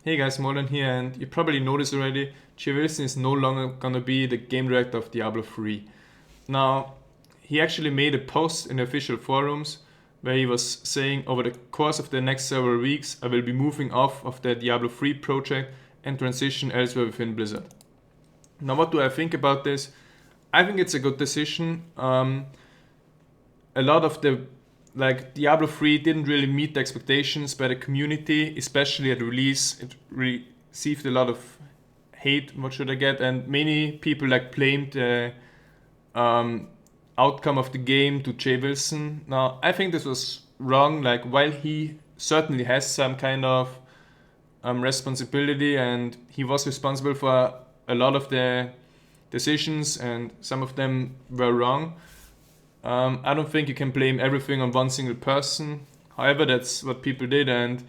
Hey guys, Moldran here, and you probably noticed already, Jay Wilson is no longer gonna be the game director of Diablo 3. Now, he actually made a post in the official forums where he was saying over the course of the next several weeks, I will be moving off of the Diablo 3 project and transition elsewhere within Blizzard. Now, what do I think about this? I think it's a good decision. A lot of the Diablo 3 didn't really meet the expectations by the community, especially at release. It received a lot of hate, what should I get, and many people blamed the outcome of the game to Jay Wilson. Now, I think this was wrong. Like, while he certainly has some kind of responsibility, and he was responsible for a lot of the decisions, and some of them were wrong. I don't think you can blame everything on one single person. However, that's what people did, and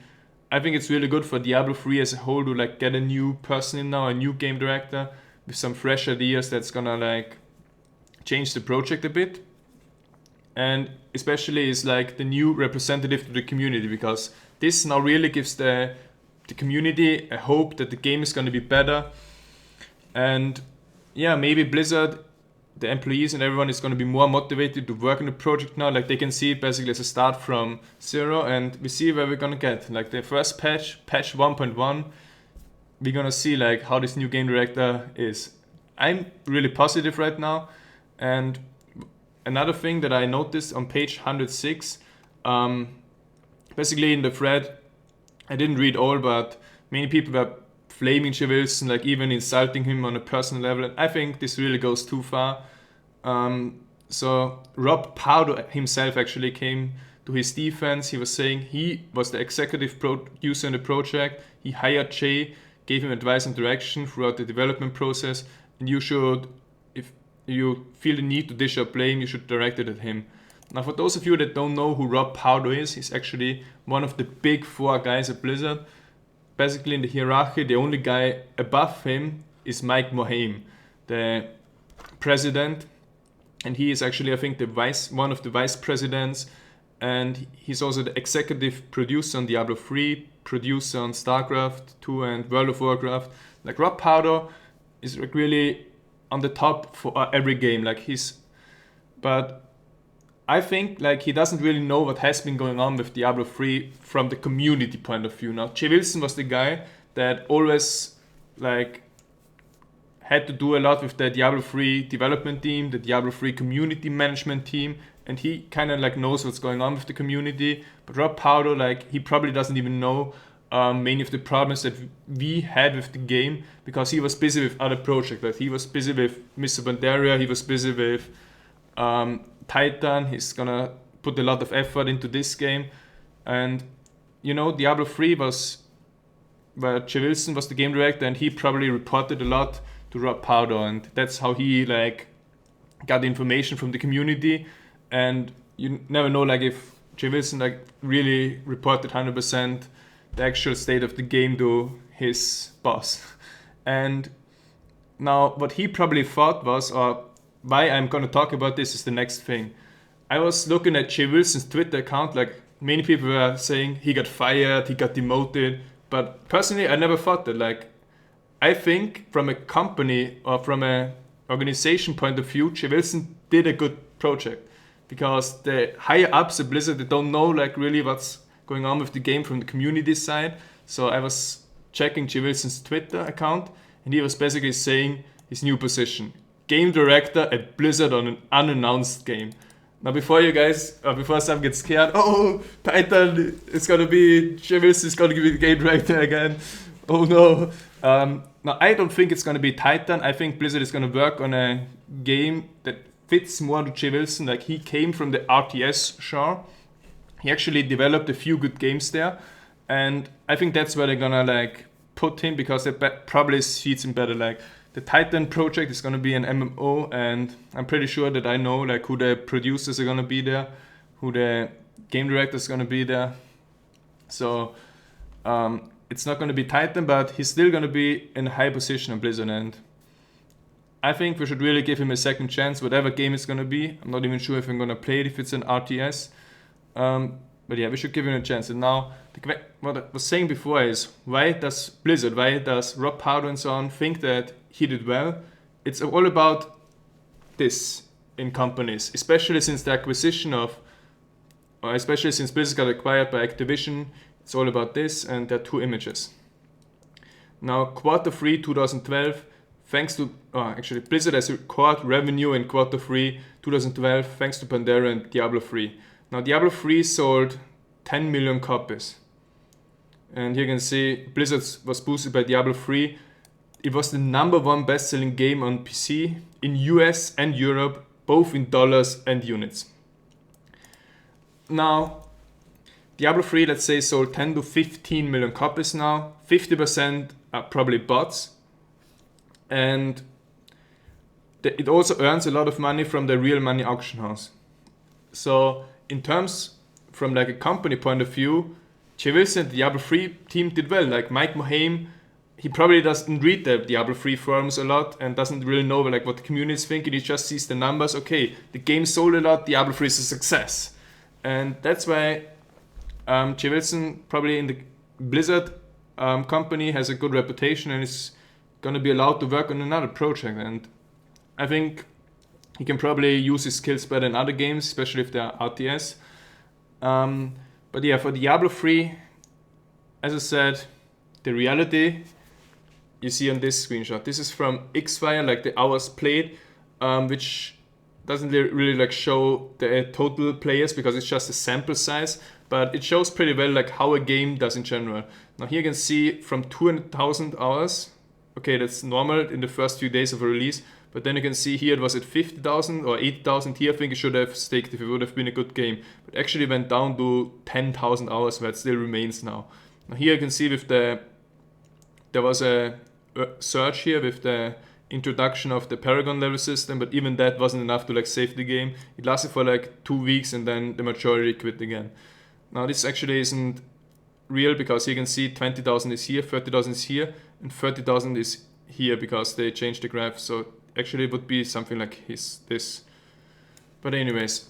I think it's really good for Diablo 3 as a whole to get a new person in now, a new game director with some fresh ideas that's gonna change the project a bit. And especially is the new representative to the community, because this now really gives the community a hope that the game is gonna be better. And yeah, maybe Blizzard, the employees and everyone is going to be more motivated to work on the project now. Like, they can see it basically as a start from zero, and we see where we're going to get. Like, the first patch 1.1, we're going to see how this new game director is. I'm really positive right now. And another thing that I noticed on page 106, basically in the thread, I didn't read all, but many people were flaming Jay Wilson, even insulting him on a personal level. And I think this really goes too far. So Rob Powder himself actually came to his defense. He was saying he was the executive producer in the project. He hired Jay, gave him advice and direction throughout the development process. And you should, if you feel the need to dish out blame, you should direct it at him. Now, for those of you that don't know who Rob Powder is, he's actually one of the big four guys at Blizzard. Basically, in the hierarchy, the only guy above him is Mike Mohame, the president, and he is actually, I think, one of the vice presidents, and he's also the executive producer on Diablo 3, producer on StarCraft 2 and World of Warcraft. Rob Powder is really on the top for every game. But I think he doesn't really know what has been going on with Diablo 3 from the community point of view. Now, Jay Wilson was the guy that always had to do a lot with the Diablo 3 development team, the Diablo 3 community management team, and he kind of knows what's going on with the community. But Rob Powder, he probably doesn't even know many of the problems that we had with the game, because he was busy with other projects. He was busy with Mr. Pandaria, he was busy with Titan. He's gonna put a lot of effort into this game, and Diablo 3 was where Jay Wilson was the game director, and he probably reported a lot to Rob Powder, and that's how he got the information from the community. And you never know if Jay Wilson really reported 100% the actual state of the game to his boss. And now what he probably thought was, or why I'm going to talk about this, is the next thing. I was looking at Jay Wilson's Twitter account. Many people were saying he got fired, he got demoted, but personally I never thought that. I think from a company or from a organization point of view, Jay Wilson did a good project, because the higher ups at Blizzard, they don't know really what's going on with the game from the community side. So I was checking Jay Wilson's Twitter account, and he was basically saying his new position: game director at Blizzard on an unannounced game. Now, before some get scared, Titan, it's gonna be Jay Wilson is gonna be the game director again. Oh no. Now, I don't think it's gonna be Titan. I think Blizzard is gonna work on a game that fits more to Jay Wilson. He came from the RTS genre. He actually developed a few good games there, and I think that's where they're gonna put him, because it probably suits him better. The Titan project is going to be an MMO, and I'm pretty sure that I know who the producers are going to be there, who the game director is going to be there. So it's not going to be Titan, but he's still going to be in a high position in Blizzard, and I think we should really give him a second chance, whatever game it's going to be. I'm not even sure if I'm going to play it if it's an RTS. But yeah, we should give him a chance. And now, what I was saying before is, why does Blizzard, why does Rob Powder and so on think that he did well? It's all about this in companies, especially since the acquisition of, or especially since Blizzard got acquired by Activision. It's all about this, and there are two images. Now, Q3 2012, thanks to, actually, Blizzard has record revenue in Q3 2012 thanks to Pandora and Diablo 3. Now, Diablo 3 sold 10 million copies. And here you can see Blizzard was boosted by Diablo 3. It was the #1 best-selling game on PC in US and Europe, both in dollars and units. Now, Diablo 3, let's say, sold 10 to 15 million copies now. 50% are probably bots. And it also earns a lot of money from the real money auction house. So in terms, from like a company point of view, Jay Wilson, the Diablo 3 team did well. Like Mike Mohame, he probably doesn't read the Diablo 3 forums a lot and doesn't really know like what the community is thinking. He just sees the numbers. Okay, the game sold a lot, Diablo 3 is a success. And that's why Jay Wilson, probably in the Blizzard company, has a good reputation and is going to be allowed to work on another project. And I think he can probably use his skills better in other games, especially if they're RTS. But yeah, for Diablo 3, as I said, the reality you see on this screenshot. This is from Xfire, like the hours played, which doesn't really like show the total players because it's just a sample size, but it shows pretty well like how a game does in general. Now here you can see from 200,000 hours. Okay, that's normal in the first few days of a release, but then you can see here it was at 50,000 or 80,000. Here I think it should have staked if it would have been a good game, but actually went down to 10,000 hours where it still remains now. Now here you can see with there was a surge here with the introduction of the Paragon level system, but even that wasn't enough to like save the game. It lasted for like 2 weeks and then the majority quit again. Now this actually isn't real because you can see 20,000 is here, 30,000 is here, and 30,000 is here because they changed the graph. So actually it would be something like this. But anyways,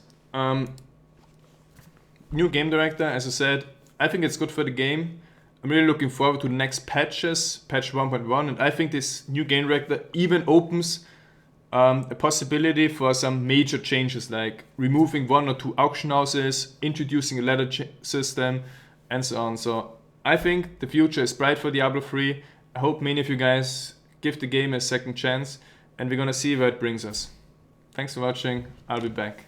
new game director, as I said, I think it's good for the game. I'm really looking forward to the next patches, patch 1.1, and I think this new game director even opens a possibility for some major changes, like removing 1 or 2 auction houses, introducing a ladder system, and so on. So I think the future is bright for Diablo 3. I hope many of you guys give the game a second chance, and we're gonna see where it brings us. Thanks for watching. I'll be back.